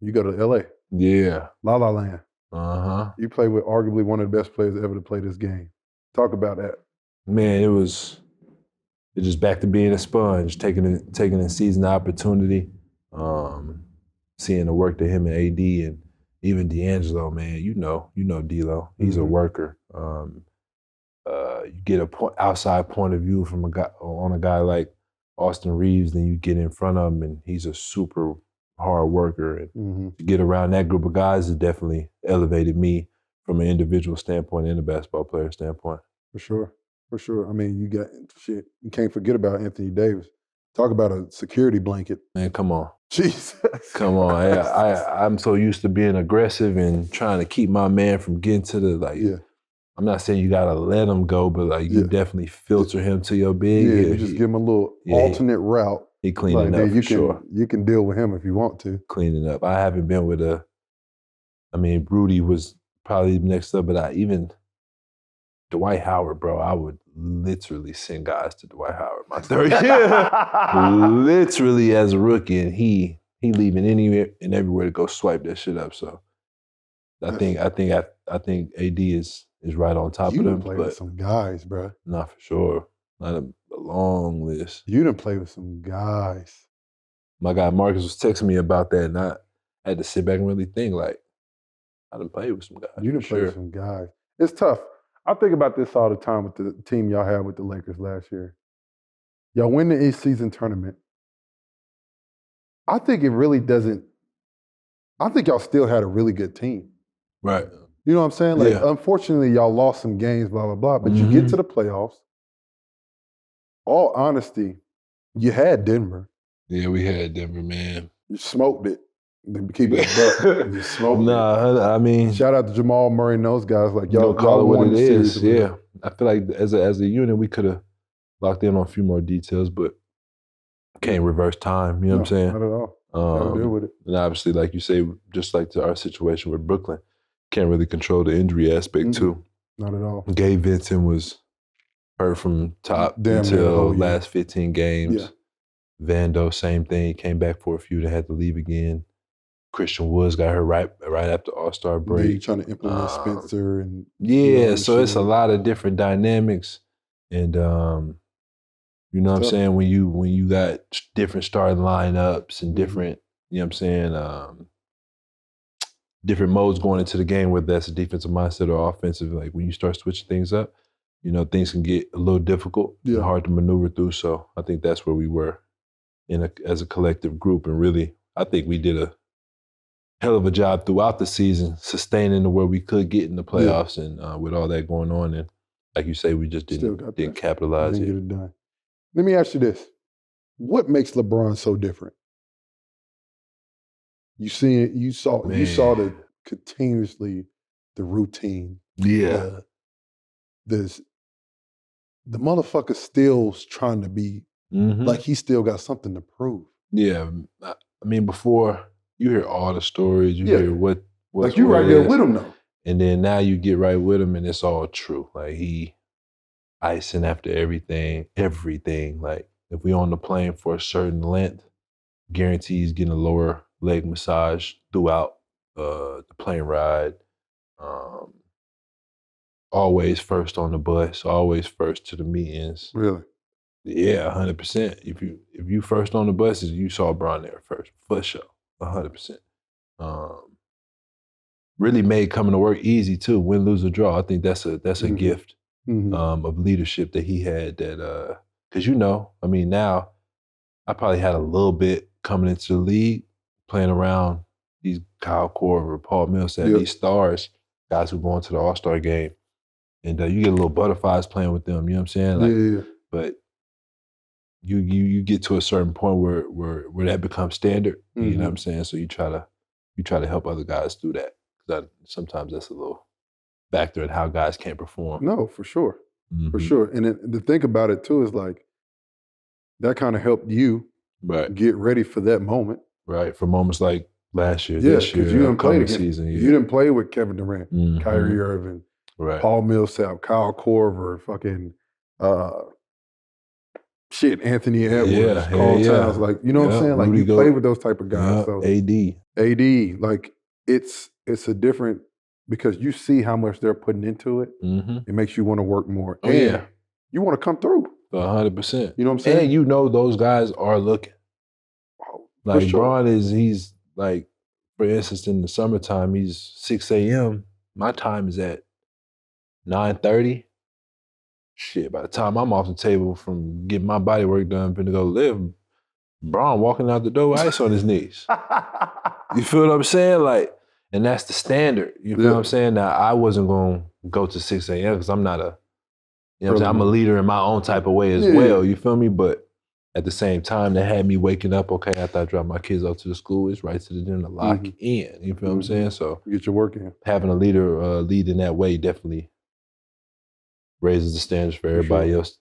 You go to L.A. Yeah. La La Land. Uh-huh. You play with arguably one of the best players ever to play this game. Talk about that. Man, it's just back to being a sponge, taking in season the opportunity, seeing the work that him and AD and even D'Angelo, man, you know D'Lo. He's a worker. You get a outside point of view from a guy like Austin Reeves, then you get in front of him, and he's a super hard worker. And to get around that group of guys has definitely elevated me from an individual standpoint and a basketball player standpoint. For sure. For sure. I mean, you can't forget about Anthony Davis. Talk about a security blanket. Man, come on. Jesus. Come on. I'm so used to being aggressive and trying to keep my man from getting to the, I'm not saying you got to let him go, but you definitely filter him to your big. Yeah, you just give him a little alternate route. He cleaning up for sure. You can deal with him if you want to. Cleaning up. I haven't been with Rudy was probably next up, but even Dwight Howard, bro, I would literally send guys to Dwight Howard my third year. Literally as a rookie, and he leaving anywhere and everywhere to go swipe that shit up. So I think AD is right on top of them. You done play with some guys, bro. Not for sure. Not a long list. You done play with some guys. My guy Marcus was texting me about that, and I had to sit back and really think, I done played with some guys. You done played with some guys. It's tough. I think about this all the time with the team y'all had with the Lakers last year. Y'all win the East season tournament. I think it really doesn't. I think y'all still had a really good team. Right. You know what I'm saying? Unfortunately, y'all lost some games, blah, blah, blah. But you get to the playoffs. All honesty, you had Denver. Yeah, we had Denver, man. You smoked it. Keep it a buck. You smoked it. Shout out to Jamal Murray and those guys. Y'all call it what it is. Series. Yeah. I feel like as a unit, we could have locked in on a few more details, but can't reverse time. You know what I'm saying? Not at all. Gotta deal with it. And obviously, like you say, just like our situation with Brooklyn, can't really control the injury aspect too. Not at all. Gabe Vincent was hurt from top until last 15 games. Yeah. Vando, same thing. He came back for a few, then had to leave again. Christian Woods got hurt right after All-Star break. Yeah, trying to implement Spencer and so it's a lot of different dynamics, and you know what I'm saying, when you got different starting lineups and different, you know what I'm saying, different modes going into the game, whether that's a defensive mindset or offensive. Like when you start switching things up, things can get a little difficult and hard to maneuver through. So I think that's where we were as a collective group, and really, I think we did a hell of a job throughout the season, sustaining to where we could get in the playoffs, and with all that going on, and like you say, we just didn't capitalize. Didn't get it done. Let me ask you this: what makes LeBron so different? You saw the continuously the routine. Yeah, the motherfucker still's trying to be like he still got something to prove. Yeah, I mean, before. You hear all the stories. You hear what like you right there with him though. And then now you get right with him, and it's all true. Like he icing after everything. Like if we on the plane for a certain length, guarantees getting a lower leg massage throughout the plane ride. Always first on the bus. Always first to the meetings. Really? Yeah, 100%. If you first on the buses, you saw Bron there first for sure. 100%. Really made coming to work easy too. Win, lose, or draw. I think that's a gift of leadership that he had. That because now I probably had a little bit coming into the league, playing around these Kyle Korver, Paul Millsap, these stars, guys who go into the All-Star game, and you get a little butterflies playing with them. You know what I'm saying? But you get to a certain point where that becomes standard. You know what I'm saying? So you try to help other guys through that. Because sometimes that's a little factor in how guys can't perform. No, for sure. For sure. And to think about it too is like that kind of helped you get ready for that moment. Right. For moments like last year, this year, you didn't play again. Season. Yeah. You didn't play with Kevin Durant, Kyrie Irving, Paul Millsap, Kyle Korver, fucking shit, Anthony Edwards, Yeah, Carl yeah. Towns, like, you know what I'm saying? Like, Rudy you Go- play with those type of guys. So AD. AD, like, it's a different, because you see how much they're putting into it. Mm-hmm. It makes you want to work more. Oh, and yeah. you want to come through. 100%. You know what I'm saying? And you know those guys are looking. Like, sure. Bron he's like, for instance, in the summertime, he's 6 a.m. My time is at 9:30. Shit, by the time I'm off the table from getting my body work done, finna go live, Bron walking out the door with ice on his knees. You feel what I'm saying? Like, and that's the standard. You feel what I'm saying? Now, I wasn't going to go to 6 a.m. because I'm not a, you know what I'm saying? I'm a leader in my own type of way as well. You feel me? But at the same time, they had me waking up, okay, after I drop my kids off to the school, it's right to the gym to lock in. You feel what I'm saying? So get your work in. Having a leader lead in that way definitely raises the standards for everybody else